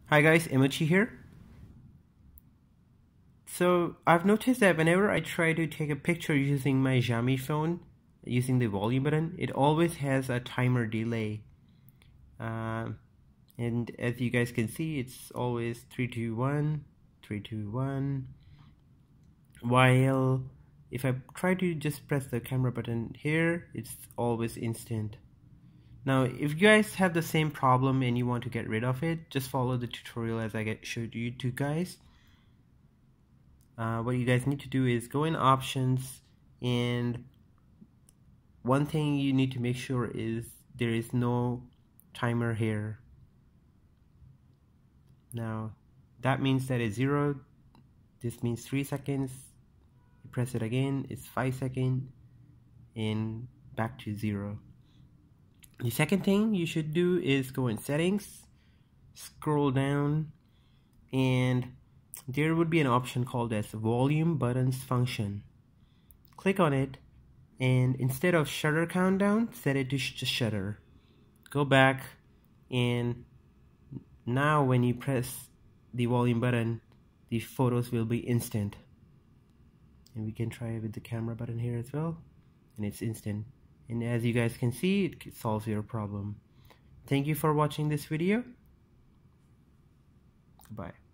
Hi guys, Emochi here. So I've noticed that whenever I try to take a picture using my Xiaomi phone, using the volume button, it always has a timer delay. And as you guys can see, it's always 3, 2, 1, 3, 2, 1. While if I try to just press the camera button here, it's always instant. Now, if you guys have the same problem and you want to get rid of it, just follow the tutorial as I showed you two guys. What you guys need to do is go in options, and one thing you need to make sure is there is no timer here. Now that means that it's 0. This means 3 seconds. You press it again, it's 5 seconds, and back to 0. The second thing you should do is go in settings, scroll down, and there would be an option called as volume buttons function. Click on it, and instead of shutter countdown, set it to just shutter. Go back, and now when you press the volume button, the photos will be instant. And we can try it with the camera button here as well, and it's instant. And as you guys can see, it solves your problem. Thank you for watching this video. Goodbye.